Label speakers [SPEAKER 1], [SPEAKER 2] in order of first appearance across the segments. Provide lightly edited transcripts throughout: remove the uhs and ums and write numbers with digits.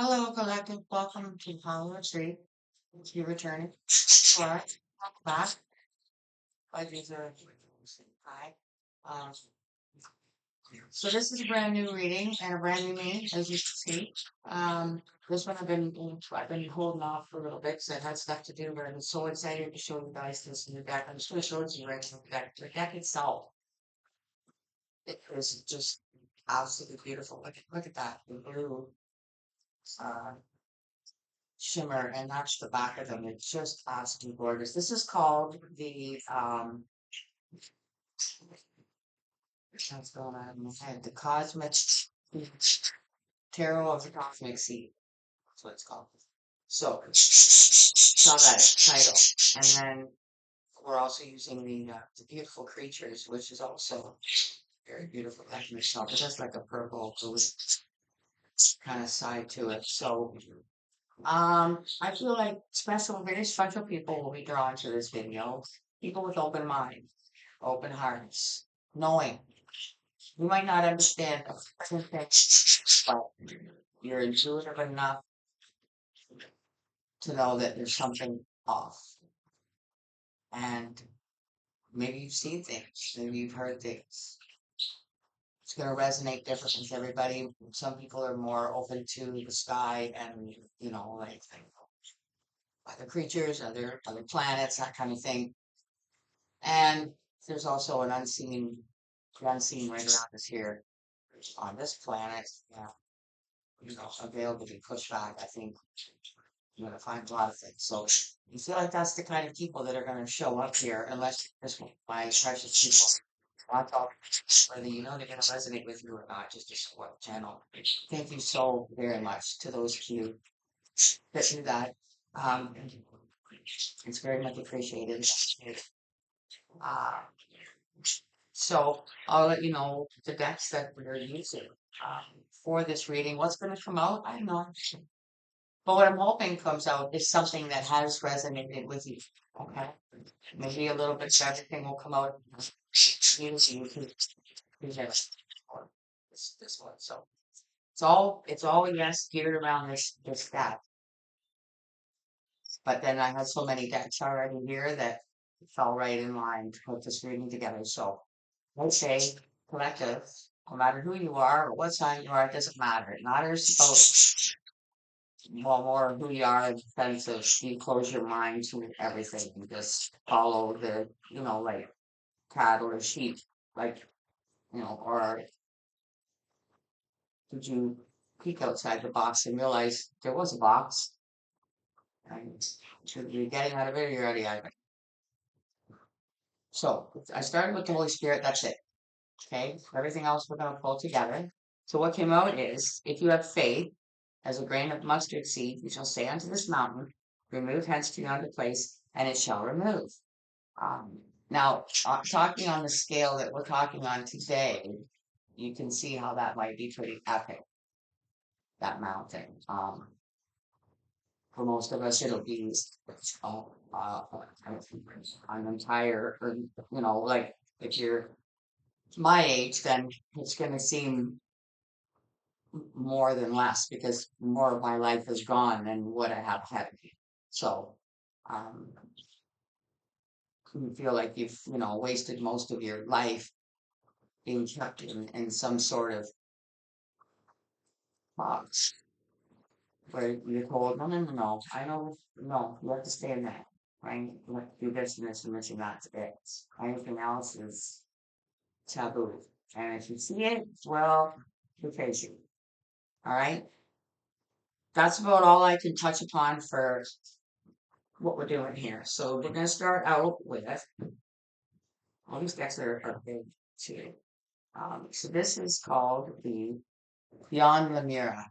[SPEAKER 1] Hello, collective. Welcome to Hollywood Street. If you returning to our back, these are hi. Um, so this is a brand new reading and a brand new me, as you can see. This one I've been holding off for a little bit because I had stuff to do, but I'm so excited to show you guys this new deck. I'm just going to show it to you right now. The deck itself, it is just absolutely beautiful. Look at that, the blue. Uh, Shimmer, and that's the back of them. It's just absolutely gorgeous. This is called the what's going on in my head? The Cosmic Tarot of the Cosmic Seed. That's what it's called. So saw that title, and then we're also using the beautiful creatures, which is also very beautiful deck in itself. It has like a purple blue kind of side to it. So I feel like very special people will be drawn to this video. People with open minds, open hearts, knowing. You might not understand a certain thing, but you're intuitive enough to know that there's something off. And maybe you've seen things, maybe you've heard things. It's going to resonate different with everybody. Some people are more open to the sky and, like other creatures, other planets, that kind of thing. And there's also the unseen right around us here on this planet. Yeah, available to be pushed back. I think you're going to find a lot of things. So you feel like that's the kind of people that are going to show up here, unless this my precious people. Watch out whether they're going to resonate with you or not, just to support the channel. Thank you so very much to those of you that do that. Um, it's very much appreciated. Uh, so I'll let you know the decks that we're using for this reading. What's going to come out? I don't know. But what I'm hoping comes out is something that has resonated with you. Okay. Maybe a little bit of everything will come out. You can this one. So it's all yes geared around this deck. But then I had so many decks already here that it fell right in line to put this reading together. So I say collective, no matter who you are or what sign you are, it doesn't matter. It matters about more who you are in the sense of you close your mind to everything and just follow like cattle or sheep, like, or did you peek outside the box and realize there was a box and you're getting out of it or you're already out of it? So I started with the Holy Spirit, that's it. Okay, everything else we're going to pull together. So what came out is if you have faith as a grain of mustard seed, you shall say unto this mountain, remove hence to yonder place, and it shall remove. Um, now, talking on the scale that we're talking on today, you can see how that might be pretty epic, that mountain. For most of us, it'll be uh, uh, an entire, or, like if you're my age, then it's going to seem more than less because more of my life is gone than what I have ahead of me. So, um, you feel like you've, wasted most of your life being kept in some sort of box where you're told, no, no, no, no, I know, no, you have to stay in that, right? You have to do this and this and this and that's it. Anything else is taboo. And if you see it, well, you face it. All right. That's about all I can touch upon for what we're doing here. So we're going to start out with all these decks are big too. So this is called the Beyond Lemura.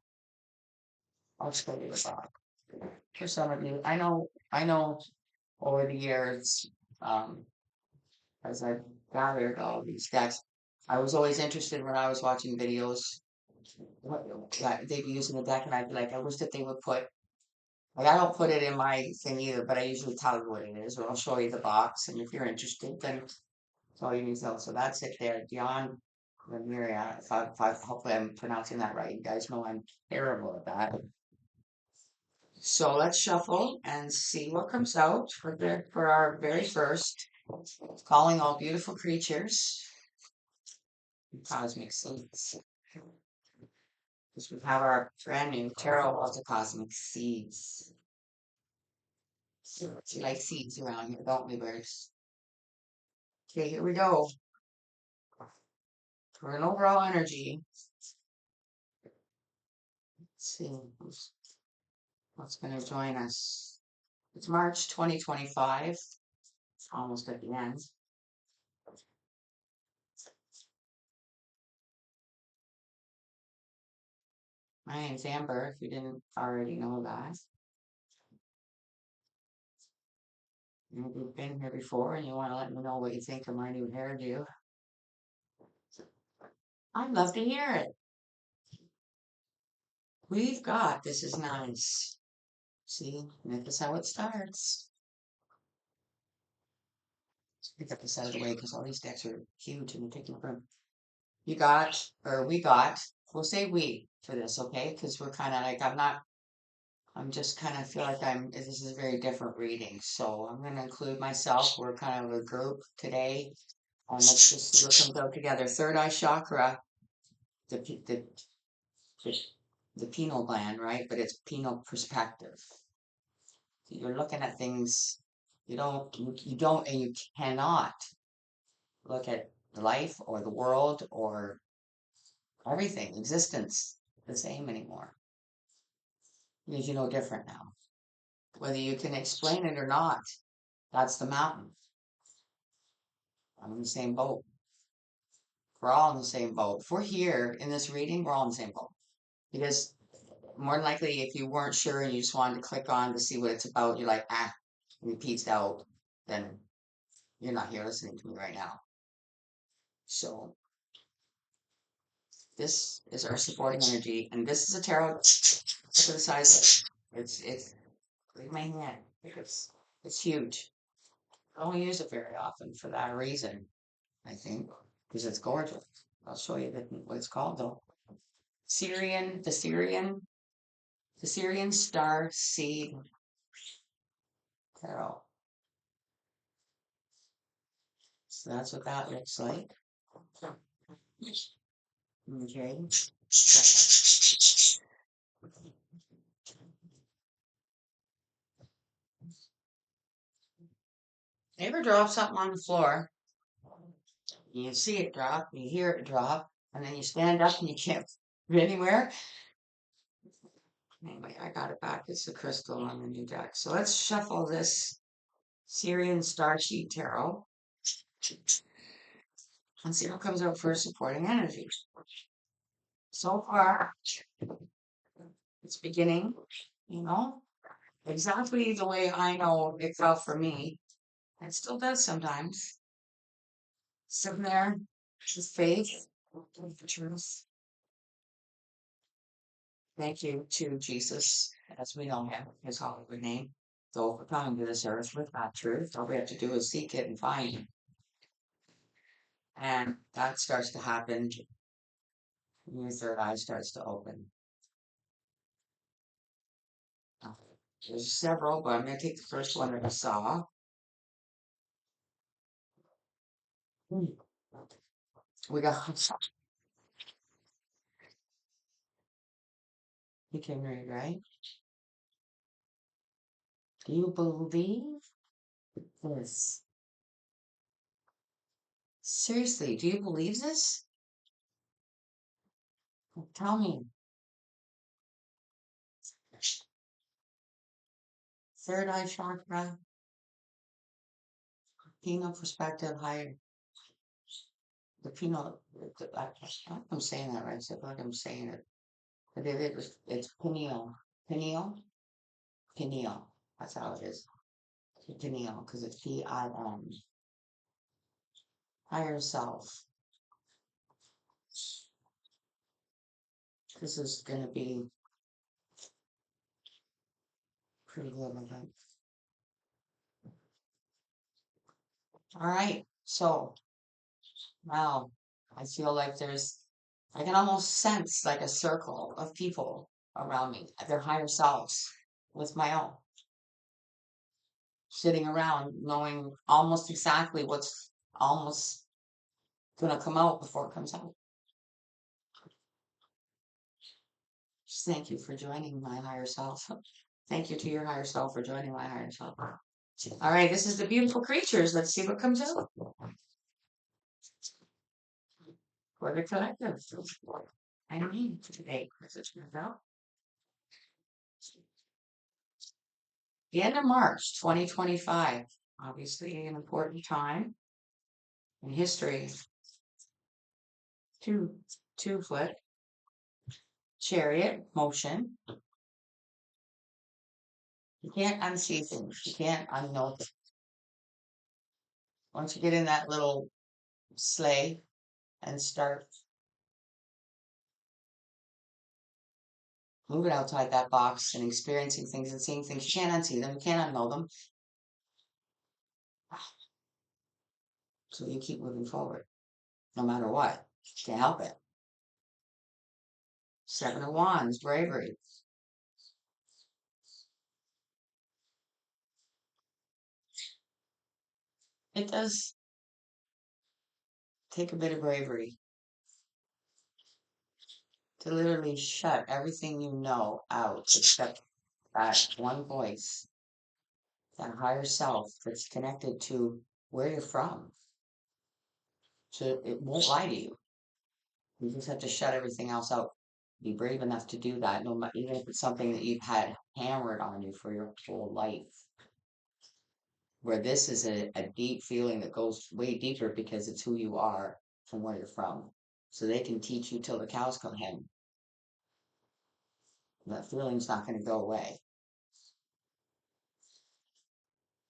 [SPEAKER 1] I'll show you the box. For some of you, I know over the years, um, as I've gathered all these decks, I was always interested when I was watching videos what that they'd be using the deck, and I'd be like, I wish that they would put. Like I don't put it in my thing either, but I usually tell you what it is, or I'll show you the box, and if you're interested, then that's all you need to know. So that's it there, Beyond Lemuria. If I hopefully I'm pronouncing that right. You guys know I'm terrible at that. So let's shuffle and see what comes out for our very first calling all beautiful creatures cosmic seeds. Because we have our brand new tarot of the cosmic seeds. We like seeds around here, don't we, birds? Okay, here we go. For an overall energy, let's see what's going to join us. It's March 2025. It's almost at the end. My name's Amber, if you didn't already know that. Maybe you've been here before and you want to let me know what you think of my new hairdo. I'd love to hear it. We've got, this is nice. See, and this is how it starts. Let's pick up this out of the way because all these decks are huge and they're taking room. You got, or we got, we'll say we for this, okay? Because we're kind of like, I'm just kind of feel like this is a very different reading. So I'm going to include myself. We're kind of a group today. And let's just see what comes out together. Third eye chakra, the, p- the, the pineal gland, right? But it's pineal perspective. You're looking at things you don't and you cannot look at life or the world or everything, existence the same anymore. Because you know different now. Whether you can explain it or not, that's the mountain. I'm in the same boat. We're all in the same boat. If we're here in this reading, we're all in the same boat. Because more than likely, if you weren't sure and you just wanted to click on to see what it's about, you're like, and you peaced out, then you're not here listening to me right now. So this is our supporting energy, and this is a tarot. Look at the size of it. It's look at my hand. It's huge. I don't use it very often for that reason, I think, because it's gorgeous. I'll show you what it's called though. The Syrian Star Seed Tarot. So that's what that looks like. Okay. Ever drop something on the floor? You see it drop, you hear it drop, and then you stand up and you can't get anywhere. Anyway, I got it back. It's the crystal on the new deck. So let's shuffle this Syrian Starseed Tarot and see what comes out for supporting energy. So far, it's beginning, you know, exactly the way I know it felt for me. It still does sometimes. Sitting there, with faith, with the truth. Thank you to Jesus, as we know him, his holy name. So we're coming to this earth with that truth. All we have to do is seek it and find it. And that starts to happen. Your third eye starts to open. There's several, but I'm going to take the first one that I saw. We got, you can read, right? Do you believe this? Seriously, do you believe this? Tell me. Third eye chakra, penal perspective, higher. The penal, I'm saying that right. I feel like I'm saying it. But it's pineal. Pineal? Pineal. That's how it is. Pineal, because it's P-I-N. Higher self. This is going to be pretty good, I think. All right. So now I feel like I can almost sense like a circle of people around me, their higher selves. with my own, sitting around knowing almost exactly what's almost going to come out before it comes out. Just thank you for joining my higher self. Thank you to your higher self for joining my higher self. All right, this is the beautiful creatures. Let's see what comes out for the collective. I mean, today, as it turns out. The end of March 2025, obviously an important time in history. Two foot chariot motion. You can't unsee things. You can't unknow things. Once you get in that little sleigh and start moving outside that box and experiencing things and seeing things, you can't unsee them. You can't unknow them. So you keep moving forward, no matter what. You can't help it. Seven of Wands, bravery. It does take a bit of bravery to literally shut everything you know out except that one voice, that higher self that's connected to where you're from. So it won't lie to you. You just have to shut everything else out. Be brave enough to do that, no matter even if it's something that you've had hammered on you for your whole life. Where this is a deep feeling that goes way deeper because it's who you are from where you're from. So they can teach you till the cows come home. That feeling's not going to go away.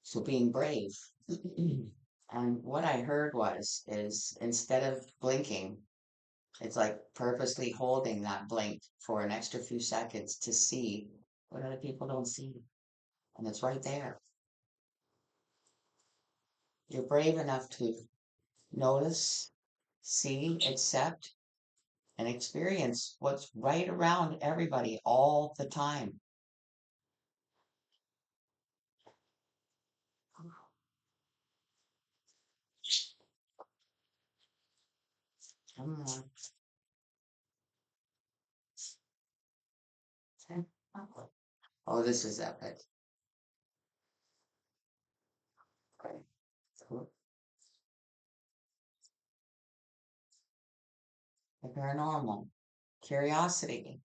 [SPEAKER 1] So being brave. And what I heard is instead of blinking, it's like purposely holding that blink for an extra few seconds to see what other people don't see. And it's right there. You're brave enough to notice, see, accept, and experience what's right around everybody all the time. Come on. Oh, this is epic. Okay. Cool. The paranormal, curiosity.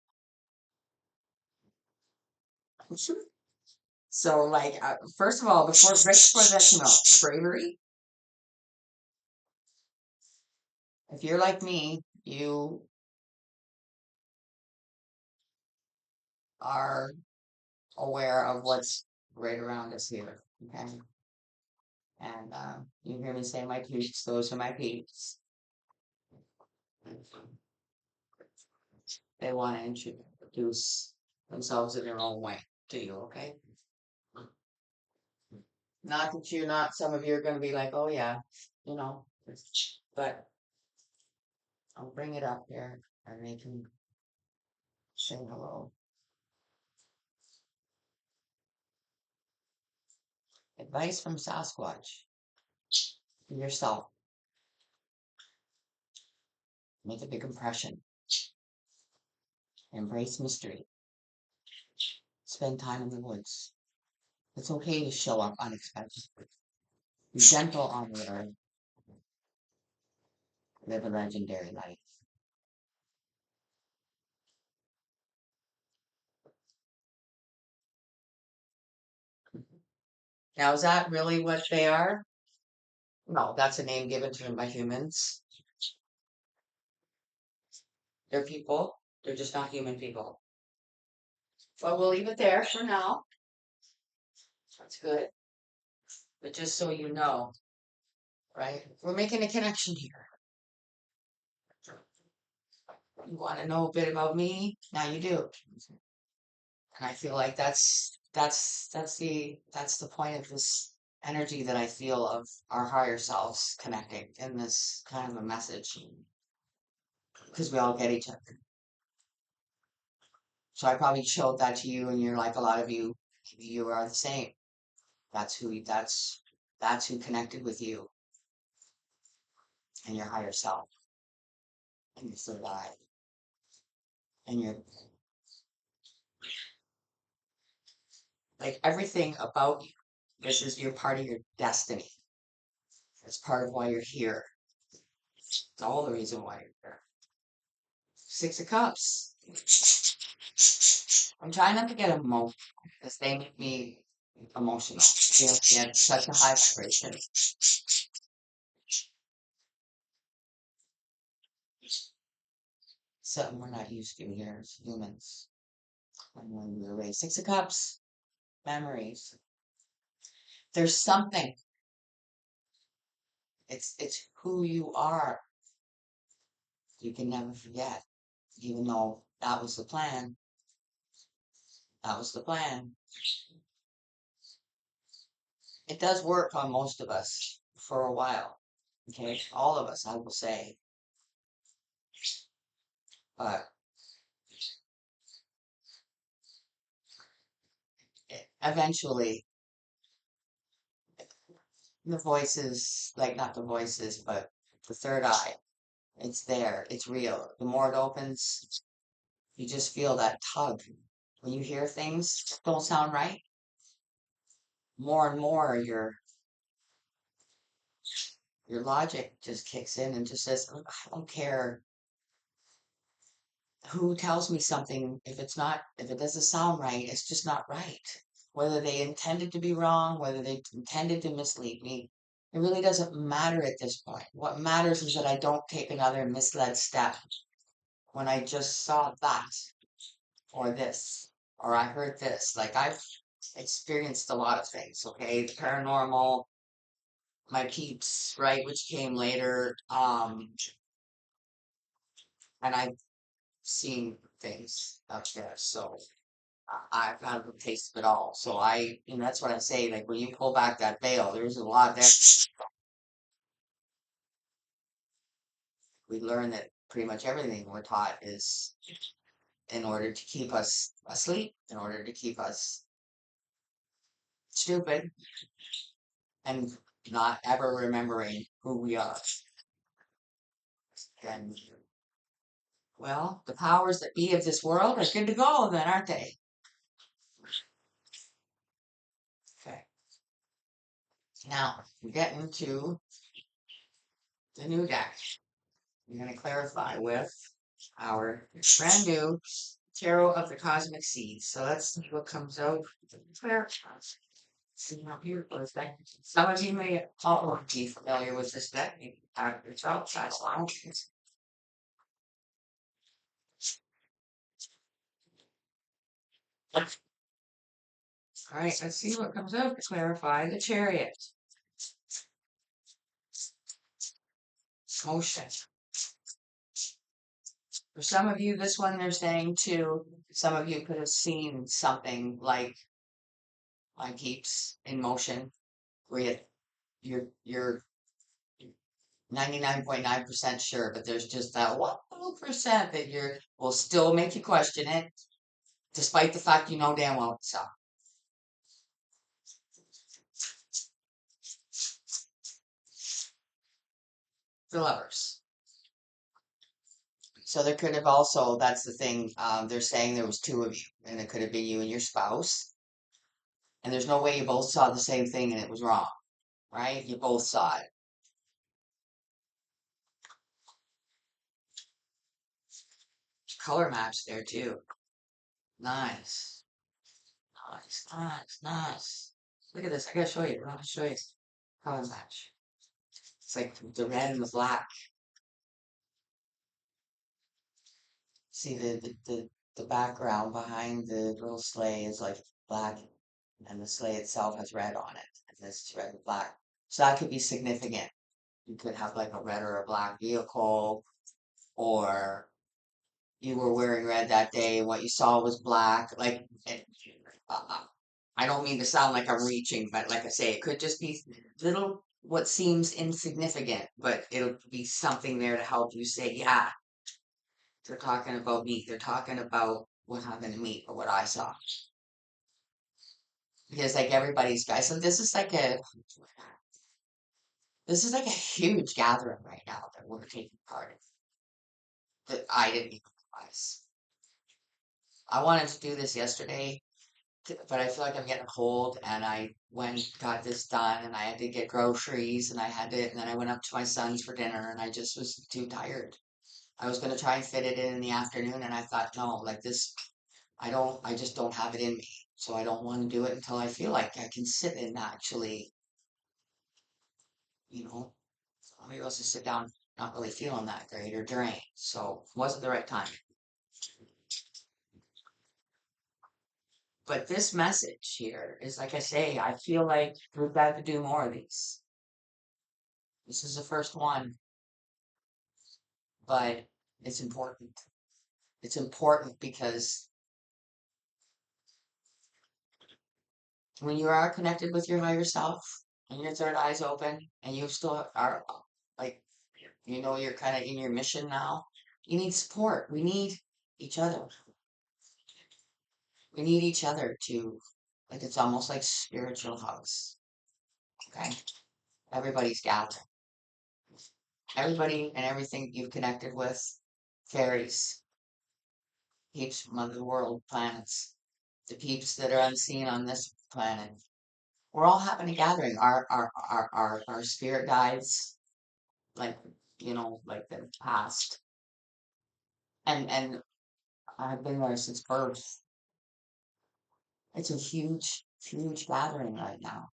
[SPEAKER 1] So, like, first of all, right before that came out, bravery. If you're like me, you are aware of what's right around us here. Okay. And you hear me say my peeps, those are my peeps. They want to introduce themselves in their own way to you, okay? Not that you're not, some of you are going to be like, oh yeah, you know, but I'll bring it up here and they can say hello. Advice from Sasquatch. Be yourself. Make a big impression. Embrace mystery. Spend time in the woods. It's okay to show up unexpectedly. Be gentle on the earth. Live a legendary life. Now, is that really what they are? No, that's a name given to them by humans. They're people. They're just not human people. But we'll leave it there for now. That's good. But just so you know, right? We're making a connection here. You want to know a bit about me? Now you do. And I feel like that's the point of this energy that I feel of our higher selves connecting in this kind of a message. Because we all get each other. So I probably showed that to you, and you're like a lot of you Maybe you are the same. That's who connected with you and your higher self and your third eye and your like everything about you. This is your part of your destiny. It's part of why you're here. It's all the reason why you're here. Six of Cups. I'm trying not to get emotional because they make me emotional. You know, get such a high vibration. Something we're not used to here as humans. When we were raised. Six of Cups. Memories. There's something. It's who you are. You can never forget. Even though that was the plan. That was the plan. It does work on most of us for a while. Okay, all of us, I will say. But eventually, the voices, like not the voices, but the third eye, it's there. It's real. The more it opens, you just feel that tug. When you hear things that don't sound right, more and more your logic just kicks in and just says, "Look, I don't care who tells me something. If it doesn't sound right, it's just not right. Whether they intended to be wrong, whether they intended to mislead me, it really doesn't matter at this point. What matters is that I don't take another misled step when I just saw that or this or I heard this. Like I've experienced a lot of things, okay? The paranormal, my peeps, right, which came later, and I've seen things up there. So I've had a taste of it all. So that's what I say. Like when you pull back that veil, there's a lot there. We learn that pretty much everything we're taught is in order to keep us asleep, in order to keep us stupid, and not ever remembering who we are. And well, the powers that be of this world are good to go then, aren't they? Okay. Now we get into the new deck. I'm going to clarify with our brand new Tarot of the Cosmic Seeds. So let's see what comes out. Clarify. See how beautiful this deck. Some of you may already be familiar with this deck. Maybe have yourself. That's long. All right, let's see what comes out to clarify the Chariot. Motion. For some of you, this one they're saying too, some of you could have seen something like keeps in motion, where you're 99.9% sure, but there's just that 1% that will still make you question it, despite the fact you know damn well it's so. The Lovers. So there could have also, that's the thing, they're saying there was two of you, and it could have been you and your spouse, and there's no way you both saw the same thing and it was wrong, right? You both saw it. Color match there too. Nice. Nice, nice, nice. Look at this. I gotta show you. I want to show you. Color match. It's like the red and the black. See the background behind the little sleigh is like black, and the sleigh itself has red on it. And this is red and black. So that could be significant. You could have like a red or a black vehicle, or you were wearing red that day and what you saw was black. Like, I don't mean to sound like I'm reaching, but like I say, it could just be little what seems insignificant, but it'll be something there to help you say, yeah, they're talking about me. They're talking about what happened to me or what I saw. because like everybody's guys. So this is like a huge gathering right now that we're taking part in that I didn't even realize. I wanted to do this yesterday, but I feel like I'm getting cold, and I went got this done, and I had to get groceries, and I had to, and then I went up to my son's for dinner, and I just was too tired. I was gonna try and fit it in the afternoon, and I thought, no, like this, I just don't have it in me, so I don't want to do it until I feel like I can sit and actually, you know, maybe I'll just sit down, not really feeling that great or drained. So wasn't the right time. But this message here is like I say, I feel like we've got to do more of these. This is the first one, but it's important. It's important because when you are connected with your higher self and your third eye's open and you still are like, you're kind of in your mission now, you need support. We need each other. We need each other to, like, it's almost like spiritual hugs. Okay? Everybody's gathering. Everybody and everything you've connected with, fairies, peeps from other world, planets, the peeps that are unseen on this planet. We're all having a gathering. Our spirit guides, like, like the past. And I've been there since birth. It's a huge, huge gathering right now.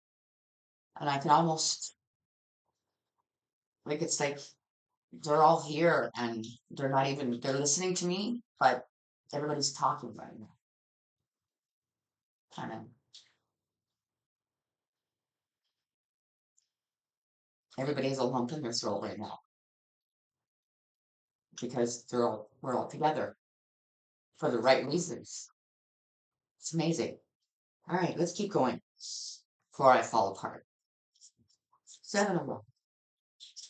[SPEAKER 1] And I can almost, like, it's like they're all here and they're listening to me, but everybody's talking right now. Kind of, everybody has a lump in their throat right now because we're all together for the right reasons. It's amazing. All right, let's keep going before I fall apart. 7 of them.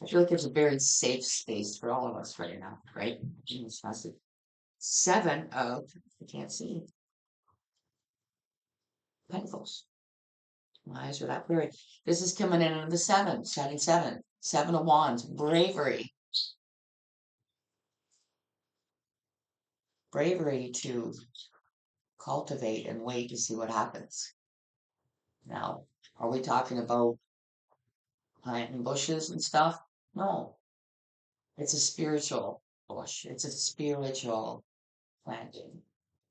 [SPEAKER 1] I feel like there's a very safe space for all of us right now, right? In this message. 7 of, I can't see, Pentacles. My eyes are that blurry. This is coming in under the seven, setting seven. 7 of Wands, bravery. Bravery to cultivate and wait to see what happens. Now, are we talking about planting bushes and stuff? No, it's a spiritual bush. It's a spiritual planting.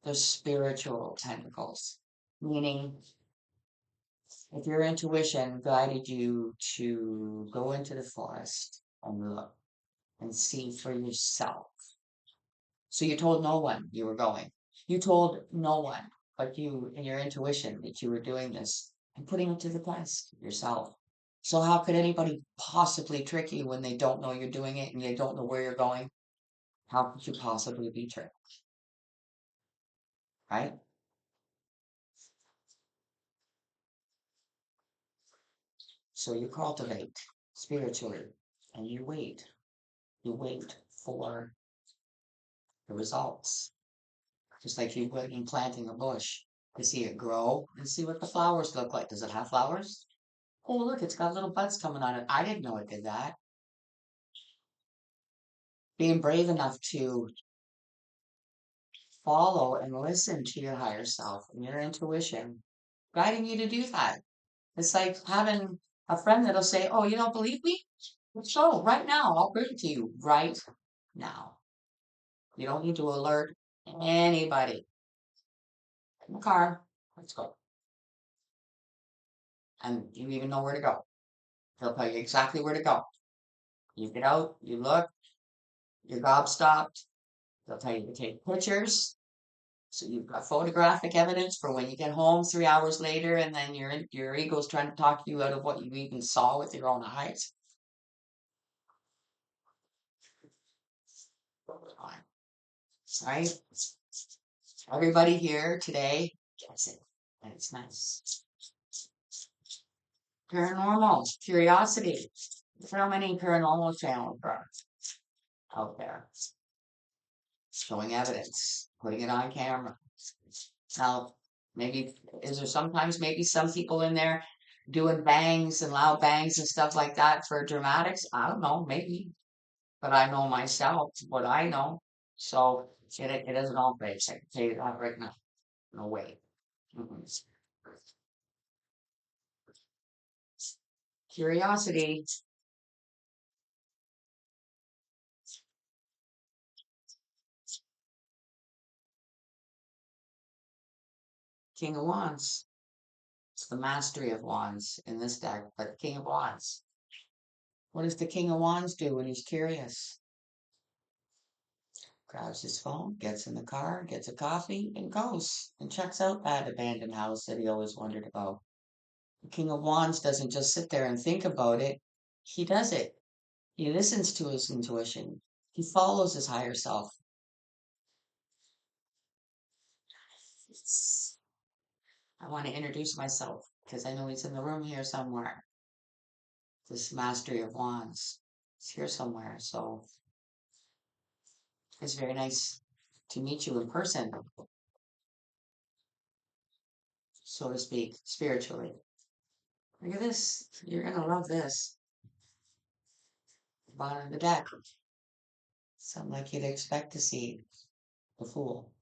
[SPEAKER 1] There's spiritual tentacles, meaning if your intuition guided you to go into the forest and look and see for yourself. So you told no one you were going. You told no one but you and your intuition that you were doing this and putting it to the test yourself. So how could anybody possibly trick you when they don't know you're doing it and they don't know where you're going? How could you possibly be tricked? Right? So you cultivate spiritually and you wait. You wait for the results. Just like you would in planting a bush to see it grow and see what the flowers look like. Does it have flowers? Oh, look, it's got little buds coming on it. I didn't know it did that. Being brave enough to follow and listen to your higher self and your intuition, guiding you to do that. It's like having a friend that'll say, "Oh, you don't believe me? So right now, I'll prove it to you right now. You don't need to alert anybody. In the car, let's go." And you even know where to go. They'll tell you exactly where to go. You get out, you look, your gobstopped. They'll tell you to take pictures. So you've got photographic evidence for when you get home 3 hours later, and then your ego's trying to talk you out of what you even saw with your own eyes. Right? Everybody here today gets it, and it's nice. Paranormal curiosity. Look how many paranormal channels are out there showing evidence, putting it on camera. Now, Maybe, is there sometimes maybe some people in there doing bangs and loud bangs and stuff like that for dramatics? I don't know, maybe. But I know myself, what I know. So it isn't all fake. I can tell you that right now. No way. Mm-mm. Curiosity, King of Wands. It's the mastery of wands in this deck, but King of Wands. What does the King of Wands do when he's curious? Grabs his phone, gets in the car, gets a coffee, and goes and checks out that abandoned house that he always wondered about. The King of Wands doesn't just sit there and think about it, he does it. He listens to his intuition, he follows his higher self. It's, I want to introduce myself because I know he's in the room here somewhere. This mastery of wands is here somewhere. So it's very nice to meet you in person, so to speak, spiritually. Look at this. You're going to love this. Bottom of the deck. Something like you'd expect to see. The fool.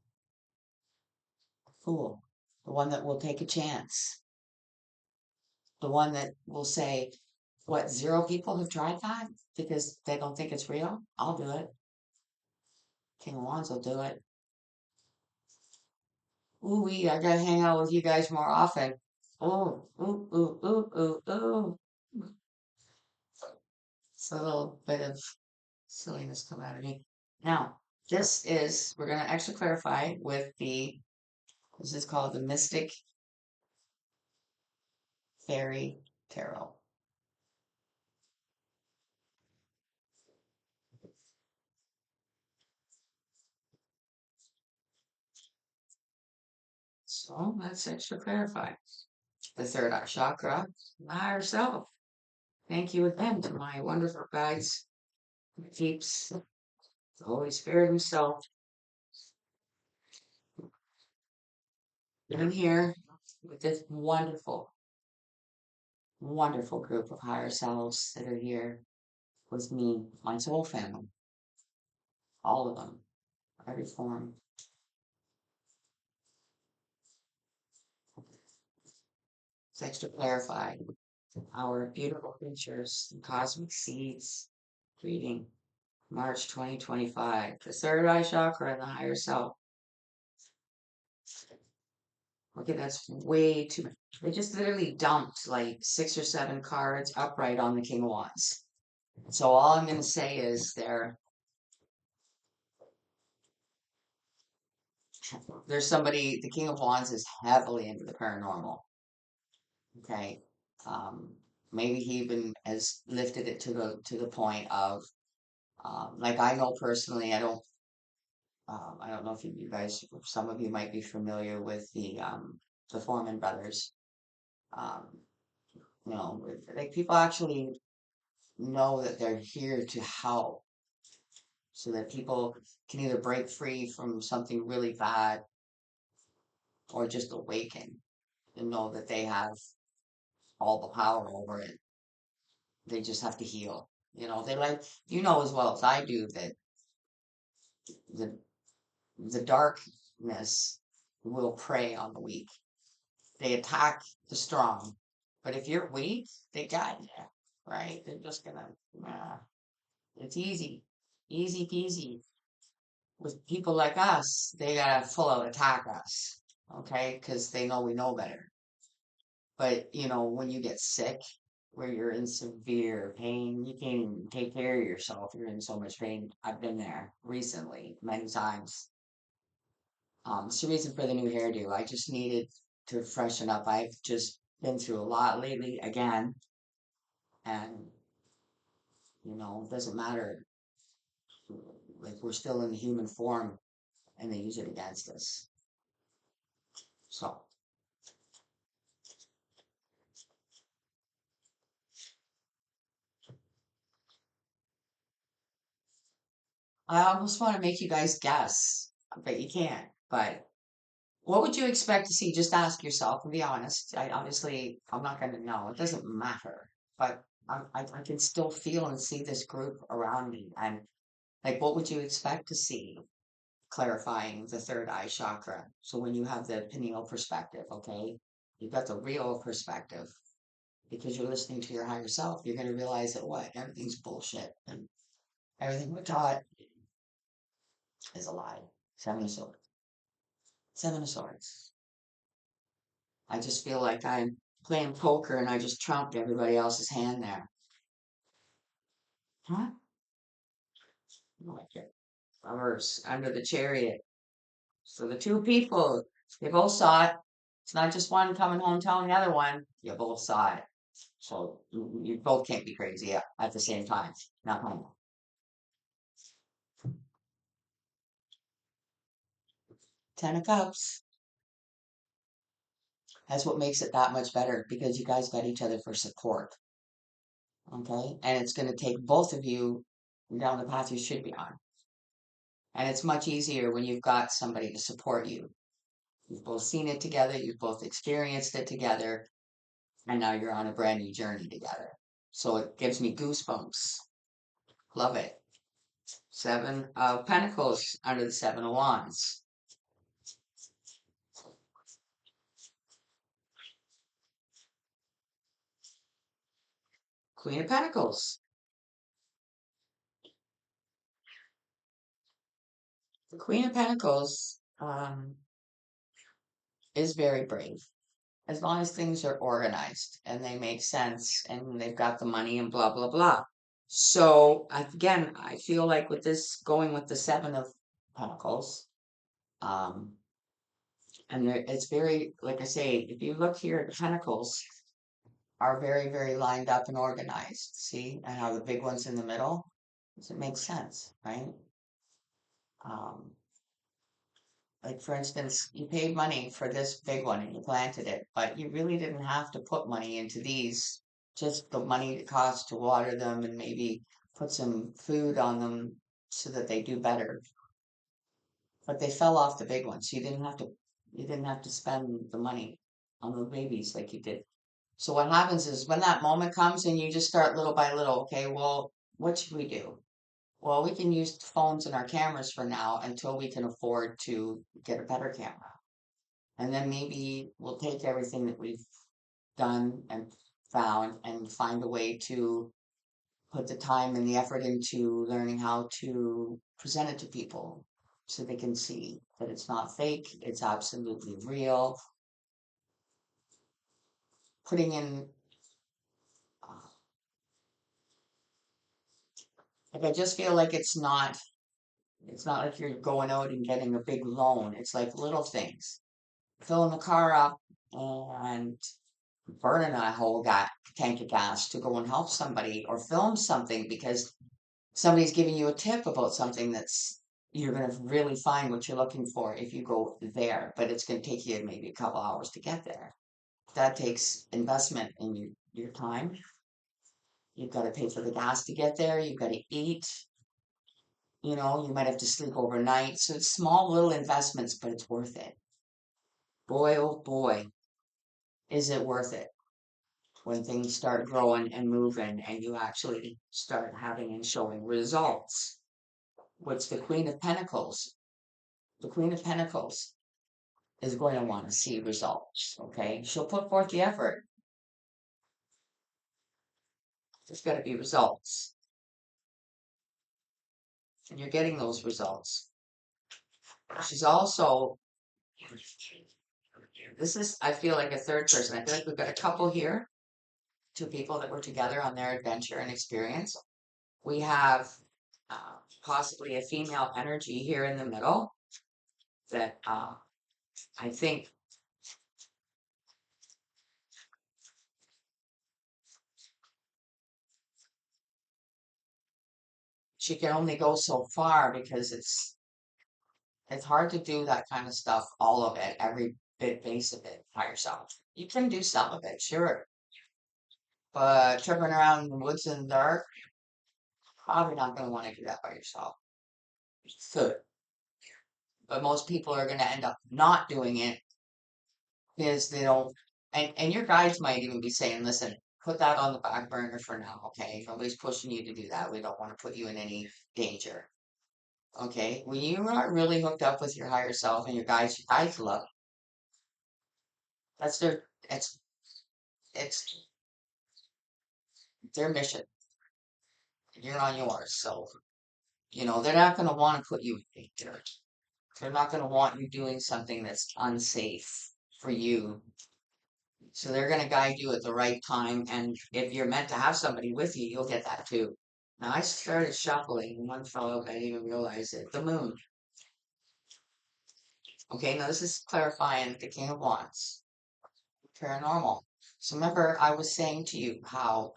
[SPEAKER 1] The fool. The one that will take a chance. The one that will say, what, zero people have tried that because they don't think it's real? I'll do it. King of Wands will do it. Ooh wee, I gotta hang out with you guys more often. Oh, ooh, ooh, ooh, ooh, ooh. It's a little bit of silliness come out of me. Now, we're gonna extra clarify with this is called the Mystic Fairy Tarot. So let's extra clarify. The third eye chakra, higher self. Thank you again to my wonderful guides, keeps the Holy Spirit Himself in here with this wonderful group of higher selves that are here with me, my soul family, all of them, every form. It's extra clarified. Our beautiful creatures and cosmic seeds. Reading March 2025. The third eye chakra and the higher self. Okay, that's way too much. They just literally dumped like 6 or 7 cards upright on the King of Wands. So all I'm going to say is there's somebody, the King of Wands is heavily into the paranormal. Okay. Um, Maybe he even has lifted it to the point of like I know personally, I don't know if you guys, some of you might be familiar with the Foreman brothers. Um, like people actually know that they're here to help, so that people can either break free from something really bad or just awaken and know that they have all the power over it. They just have to heal. They like, as well as I do that the the darkness will prey on the weak. They attack the strong. But if you're weak, they got you, right? They're just gonna, it's easy, easy peasy. With people like us, they gotta full out attack us, okay? Because they know we know better. But, when you get sick, where you're in severe pain, you can't even take care of yourself. You're in so much pain. I've been there recently, many times. It's the reason for the new hairdo. I just needed to freshen up. I've just been through a lot lately again, and it doesn't matter. Like we're still in the human form, and they use it against us. So I almost want to make you guys guess, but you can't. But What would you expect to see? Just ask yourself and be honest. I'm not going to know. It doesn't matter. But I can still feel and see this group around me. And like, what would you expect to see clarifying the third eye chakra? So when you have the pineal perspective, okay, you've got the real perspective because you're listening to your higher self. You're going to realize that what? Everything's bullshit and everything we're taught is a lie. Seven of Swords. Seven of Swords. I just feel like I'm playing poker and I just trumped everybody else's hand there. Huh? I like it. Lovers under the chariot. So the two people, they both saw it. It's not just one coming home telling the other one. You both saw it. So you both can't be crazy at the same time. Not home. Ten of Cups. That's what makes it that much better because you guys got each other for support. Okay? And it's going to take both of you down the path you should be on. And it's much easier when you've got somebody to support you. You've both seen it together, you've both experienced it together, and now you're on a brand new journey together. So it gives me goosebumps. Love it. Seven of Pentacles under the Seven of Wands. Queen of Pentacles. The Queen of Pentacles is very brave. As long as things are organized and they make sense and they've got the money and blah, blah, blah. So again, I feel like with this going with the Seven of Pentacles, um, and there, it's very, like I say, if you look here, the pentacles are very, very lined up and organized. See, and how the big one's in the middle? Does it make sense, right? Um, like for instance, you paid money for this big one and you planted it, but you really didn't have to put money into these. Just the money it costs to water them and maybe put some food on them so that they do better. But they fell off the big one, so you didn't have to spend the money on the babies like you did. So what happens is when that moment comes and you just start little by little, okay, well, what should we do? Well, we can use phones and our cameras for now until we can afford to get a better camera. And then maybe we'll take everything that we've done and found and find a way to put the time and the effort into learning how to present it to people so they can see that it's not fake, it's absolutely real. Putting in, uh, like, I just feel like it's not like you're going out and getting a big loan. It's like little things. Filling the car up and burning a whole tank of gas to go and help somebody or film something because somebody's giving you a tip about something that's you're going to really find what you're looking for if you go there, but it's going to take you maybe a couple hours to get there. That takes investment in your time. You've got to pay for the gas to get there. You've got to eat. You know, you might have to sleep overnight. So it's small little investments, but it's worth it. Boy, oh boy, is it worth it when things start growing and moving and you actually start having and showing results. What's the Queen of Pentacles? The Queen of Pentacles is going to want to see results, okay? She'll put forth the effort. There's got to be results. And you're getting those results. She's also, this is, I feel like a third person. I feel like we've got a couple here, two people that were together on their adventure and experience. We have possibly a female energy here in the middle that I think she can only go so far because it's hard to do that kind of stuff, all of it, every base of it by yourself. You can do some of it, sure, but tripping around in the woods in the dark, probably not going to want to do that by yourself. So But most people are going to end up not doing it because they don't. And your guides might even be saying, listen, put that on the back burner for now, okay? Nobody's pushing you to do that. We don't want to put you in any danger. Okay? When you are really hooked up with your higher self and your guides love, that's their it's their mission. You're on yours. So, they're not gonna want to put you in danger. They're not gonna want you doing something that's unsafe for you. So they're gonna guide you at the right time, and if you're meant to have somebody with you, you'll get that too. Now I started shuffling, and one fell out, I didn't even realize it. The moon. Okay, now this is clarifying the King of Wands. Paranormal. So remember, I was saying to you how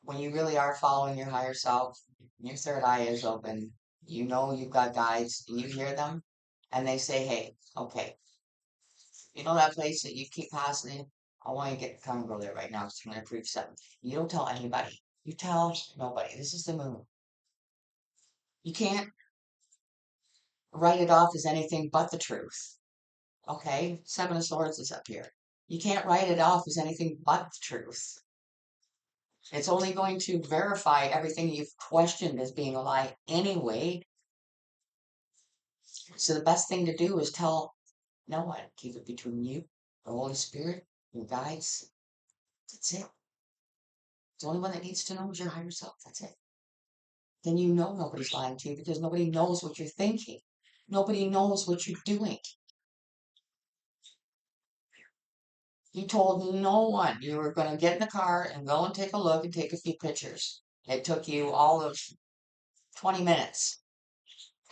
[SPEAKER 1] when you really are following your higher self, your third eye is open, you know you've got guides, and you hear them, and they say, hey, okay, you know that place that you keep passing in? I want you to come and go there right now because I'm going to prove something. You don't tell anybody. You tell nobody. This is the moon. You can't write it off as anything but the truth. Okay? Seven of Swords is up here. You can't write it off as anything but the truth. It's only going to verify everything you've questioned as being a lie anyway. So the best thing to do is tell no one. Keep it between you, the Holy Spirit, your guides. That's it. The only one that needs to know is your higher self. That's it. Then you know nobody's lying to you because nobody knows what you're thinking. Nobody knows what you're doing. You told no one you were going to get in the car and go and take a look and take a few pictures. It took you all of 20 minutes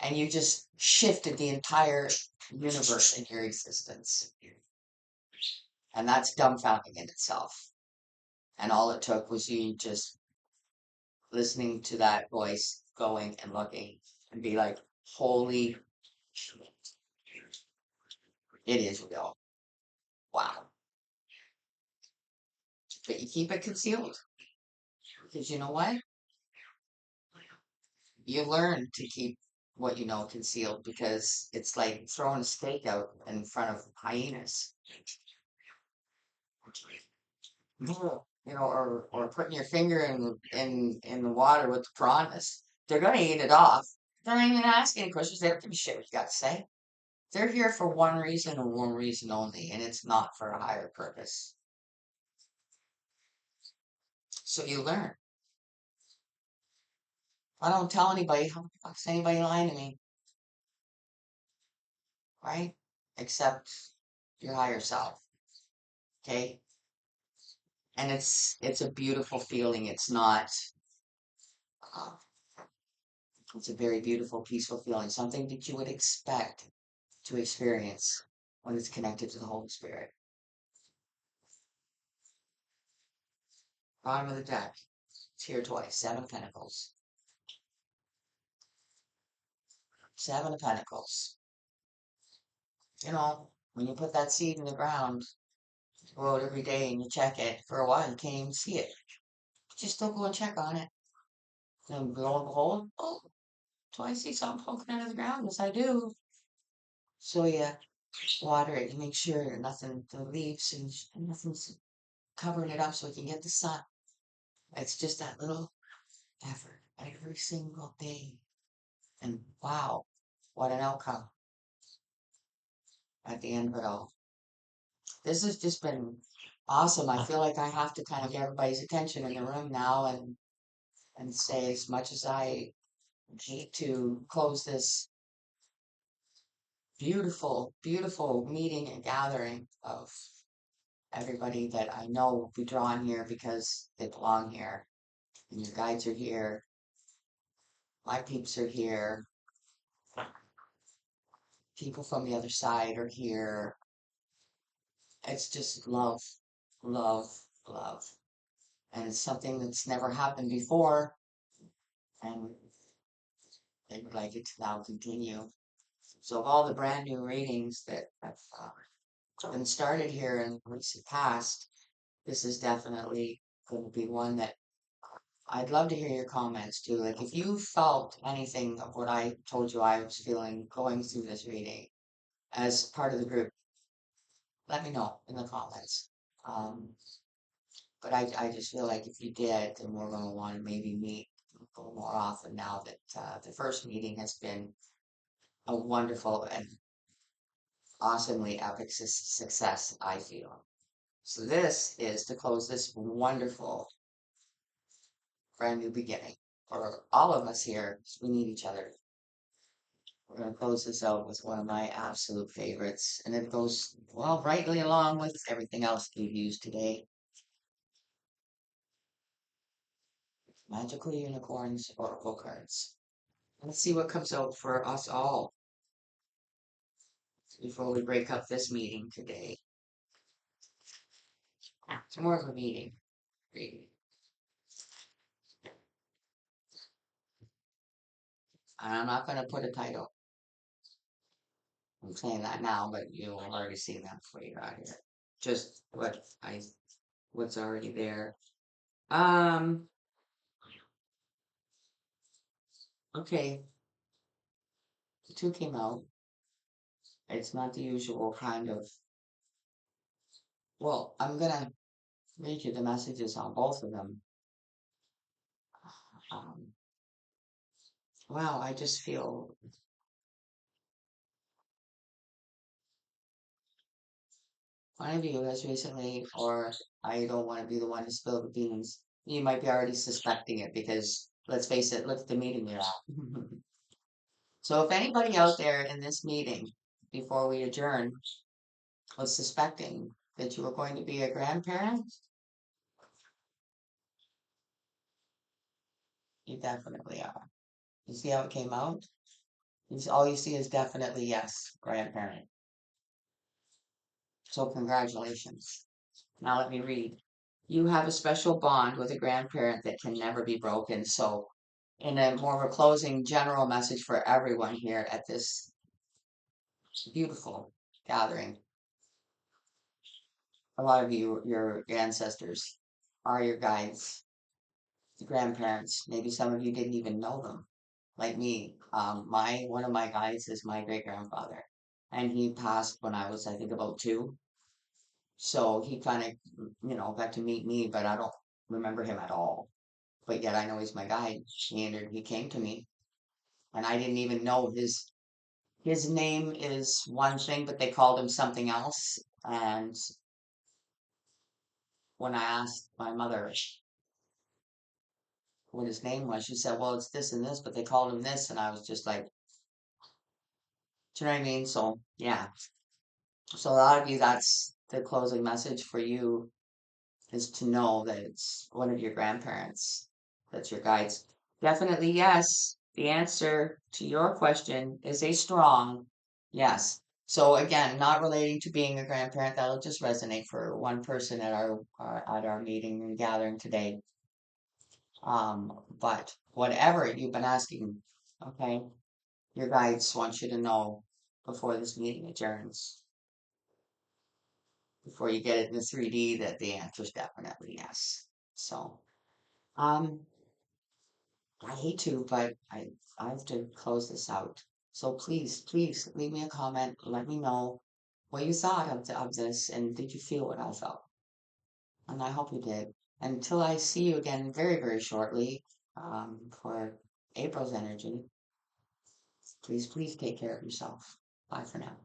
[SPEAKER 1] and you just shifted the entire universe in your existence. And that's dumbfounding in itself. And all it took was you just listening to that voice, going and looking, and be like, holy shit, it is real. Wow. But you keep it concealed. Because you know what? You learn to keep what you know concealed because it's like throwing a steak out in front of hyenas. Or putting your finger in the water with the piranhas. They're gonna eat it off. They're not even gonna ask any questions. They don't give a shit what you got to say. They're here for one reason and one reason only, and it's not for a higher purpose. So you learn. If I don't tell anybody, how the fuck's anybody lying to me? Right? Except your higher self. Okay? And it's a beautiful feeling. Uh, it's a very beautiful, peaceful feeling. Something that you would expect to experience when it's connected to the Holy Spirit. Bottom of the deck. It's here twice. Seven of Pentacles. Seven of Pentacles. When you put that seed in the ground, you grow it every day and you check it. For a while, you can't even see it. But you still go and check on it. And lo and behold, oh, do I see something poking out of the ground? Yes, I do. So yeah, water it. You make sure nothing, the leaves and nothing's covering it up so it can get the sun. It's just that little effort every single day. And wow, what an outcome at the end of it all. This has just been awesome. I feel like I have to kind of get everybody's attention in the room now and say as much as I hate to close this beautiful, beautiful meeting and gathering of everybody that I know will be drawn here because they belong here. And your guides are here. My peeps are here. People from the other side are here. It's just love, love, love. And it's something that's never happened before. And they would like it to now continue. So of all the brand new readings that have been started here in recent past, this is definitely going to be one that I'd love to hear your comments too. Like if you felt anything of what I told you I was feeling going through this reading as part of the group, let me know in the comments. Um, but I just feel like if you did, then we're going to want to maybe meet a little more often now that the first meeting has been a wonderful and awesomely epic success, I feel. So this is to close this wonderful brand new beginning for all of us here. 'Cause we need each other. We're going to close this out with one of my absolute favorites, and it goes, well, rightly along with everything else we've used today. Magical Unicorns Oracle cards. Let's see what comes out for us all before we break up this meeting today. It's more of a meeting reading. And I'm not going to put a title. I'm saying that now, but you'll have already seen that before you got here. Just what's already there. Okay. The two came out. It's not the usual kind of. Well, I'm gonna read you the messages on both of them. Um, wow, I just feel one of you has recently, or I don't want to be the one to spill the beans. You might be already suspecting it because let's face it, look at the meeting you're at. So if anybody out there in this meeting, before we adjourn, was suspecting that you were going to be a grandparent, you definitely are. You see how it came out? All you see is definitely yes, grandparent. So congratulations. Now let me read. You have a special bond with a grandparent that can never be broken. So in a more of a closing general message for everyone here at this beautiful gathering, a lot of you, your ancestors, are your guides, the grandparents. Maybe some of you didn't even know them, like me. My one of my guides is my great grandfather, and he passed when I was, I think, about 2. So he kind of, got to meet me, but I don't remember him at all. But yet I know he's my guide. He came to me, and I didn't even know his name is one thing, but they called him something else. And when I asked my mother what his name was, she said, "Well, it's this and this, but they called him this," and I was just like, "Do you know what I mean?" So yeah. So a lot of you, that's the closing message for you is to know that it's one of your grandparents that's your guides. Definitely yes. The answer to your question is a strong yes. So again, not relating to being a grandparent, that'll just resonate for one person at our meeting and gathering today. But whatever you've been asking, okay, your guides want you to know before this meeting adjourns, before you get it in the 3D, that the answer is definitely yes. So, um, I hate to, but I have to close this out. So please leave me a comment. Let me know what you thought of this and did you feel what I felt? And I hope you did. Until I see you again very shortly, for April's energy, please take care of yourself. Bye for now.